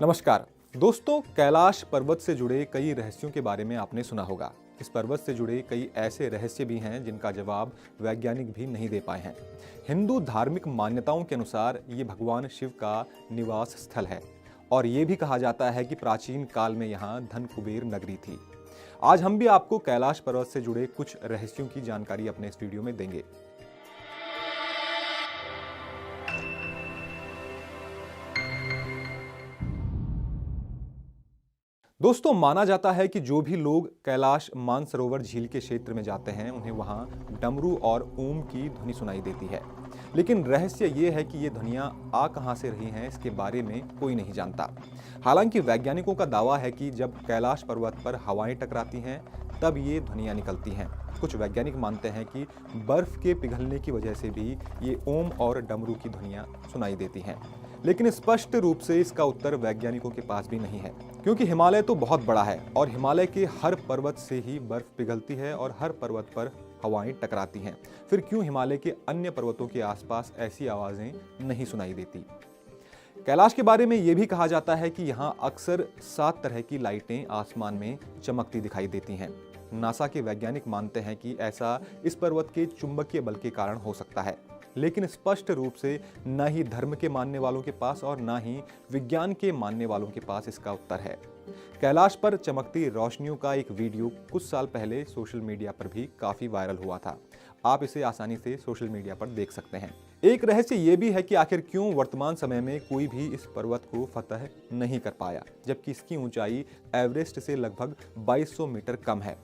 नमस्कार दोस्तों, कैलाश पर्वत से जुड़े कई रहस्यों के बारे में आपने सुना होगा। इस पर्वत से जुड़े कई ऐसे रहस्य भी हैं जिनका जवाब वैज्ञानिक भी नहीं दे पाए हैं। हिंदू धार्मिक मान्यताओं के अनुसार ये भगवान शिव का निवास स्थल है और ये भी कहा जाता है कि प्राचीन काल में यहाँ धन कुबेर नगरी थी। आज हम भी आपको कैलाश पर्वत से जुड़े कुछ रहस्यों की जानकारी अपने इस वीडियो में देंगे। दोस्तों, माना जाता है कि जो भी लोग कैलाश मानसरोवर झील के क्षेत्र में जाते हैं उन्हें वहां डमरू और ओम की ध्वनि सुनाई देती है। लेकिन रहस्य ये है कि ये ध्वनियां आ कहां से रही हैं, इसके बारे में कोई नहीं जानता। हालांकि वैज्ञानिकों का दावा है कि जब कैलाश पर्वत पर हवाएं टकराती हैं तब ये ध्वनियां निकलती हैं। कुछ वैज्ञानिक मानते हैं कि बर्फ के पिघलने की वजह से भी ये ओम और डमरू की ध्वनियां सुनाई देती हैं। लेकिन स्पष्ट रूप से इसका उत्तर वैज्ञानिकों के पास भी नहीं है, क्योंकि हिमालय तो बहुत बड़ा है और हिमालय के हर पर्वत से ही बर्फ पिघलती है और हर पर्वत पर हवाएं टकराती हैं। फिर क्यों हिमालय के अन्य पर्वतों के आसपास ऐसी आवाजें नहीं सुनाई देती? कैलाश के बारे में यह भी कहा जाता है कि यहाँ अक्सर 7 तरह की लाइटें आसमान में चमकती दिखाई देती हैं। नासा के वैज्ञानिक मानते हैं कि ऐसा इस पर्वत के चुंबकीय बल के कारण हो सकता है, लेकिन स्पष्ट रूप से न ही धर्म के मानने वालों के पास और न ही विज्ञान के मानने वालों के पास इसका उत्तर है। कैलाश पर चमकती रोशनियों का एक वीडियो कुछ साल पहले सोशल मीडिया पर भी काफी वायरल हुआ था। आप इसे आसानी से सोशल मीडिया पर देख सकते हैं। एक रहस्य ये भी है कि आखिर क्यों वर्तमान समय में कोई भी इस पर्वत को फतह नहीं कर पाया, जबकि इसकी ऊंचाई एवरेस्ट से लगभग 2200 मीटर कम है।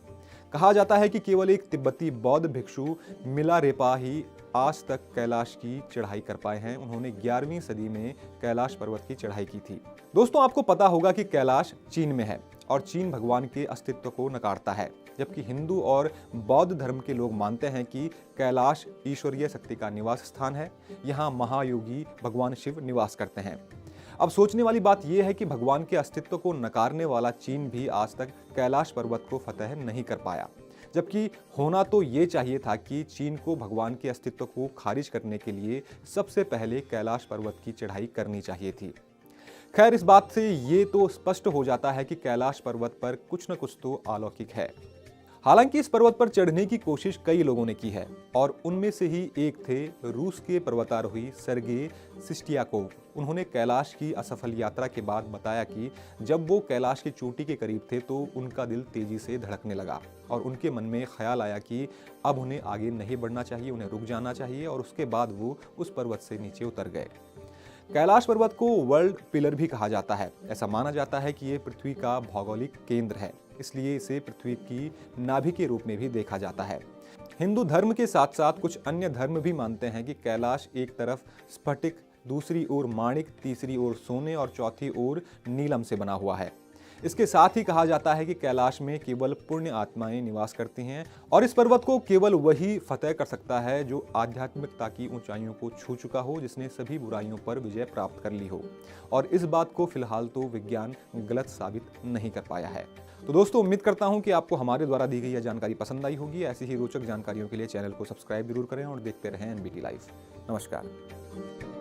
कहा जाता है कि केवल एक तिब्बती बौद्ध भिक्षु मिलारेपा ही आज तक कैलाश की चढ़ाई कर पाए हैं। उन्होंने 11वीं सदी में कैलाश पर्वत की चढ़ाई की थी। दोस्तों, आपको पता होगा कि कैलाश चीन में है और चीन भगवान के अस्तित्व को नकारता है, जबकि हिंदू और बौद्ध धर्म के लोग मानते हैं कि कैलाश ईश्वरीय शक्ति का निवास स्थान है। यहाँ महायोगी भगवान शिव निवास करते हैं। अब सोचने वाली बात यह है कि भगवान के अस्तित्व को नकारने वाला चीन भी आज तक कैलाश पर्वत को फतह नहीं कर पाया, जबकि होना तो ये चाहिए था कि चीन को भगवान के अस्तित्व को खारिज करने के लिए सबसे पहले कैलाश पर्वत की चढ़ाई करनी चाहिए थी। खैर, इस बात से ये तो स्पष्ट हो जाता है कि कैलाश पर्वत पर कुछ न कुछ तो अलौकिक है। हालांकि इस पर्वत पर चढ़ने की कोशिश कई लोगों ने की है और उनमें से ही एक थे रूस के पर्वतारोही सर्गेई सिस्टियाकोव। उन्होंने कैलाश की असफल यात्रा के बाद बताया कि जब वो कैलाश की चोटी के करीब थे तो उनका दिल तेजी से धड़कने लगा और उनके मन में ख्याल आया कि अब उन्हें आगे नहीं बढ़ना चाहिए, उन्हें रुक जाना चाहिए, और उसके बाद वो उस पर्वत से नीचे उतर गए। कैलाश पर्वत को वर्ल्ड पिलर भी कहा जाता है। ऐसा माना जाता है कि ये पृथ्वी का भौगोलिक केंद्र है, इसलिए इसे पृथ्वी की नाभि के रूप में भी देखा जाता है। हिंदू धर्म के साथ साथ कुछ अन्य धर्म भी मानते हैं कि कैलाश एक तरफ स्फटिक, दूसरी ओर माणिक, तीसरी ओर सोने और चौथी ओर नीलम से बना हुआ है। इसके साथ ही कहा जाता है कि कैलाश में केवल पुण्य आत्माएं निवास करती हैं और इस पर्वत को केवल वही फतह कर सकता है जो आध्यात्मिकता की ऊंचाइयों को छू चुका हो, जिसने सभी बुराइयों पर विजय प्राप्त कर ली हो। और इस बात को फिलहाल तो विज्ञान गलत साबित नहीं कर पाया है। तो दोस्तों, उम्मीद करता हूं कि आपको हमारे द्वारा दी गई यह जानकारी पसंद आई होगी। ऐसी ही रोचक जानकारियों के लिए चैनल को सब्सक्राइब जरूर करें और देखते रहें एनबीटी लाइव। नमस्कार।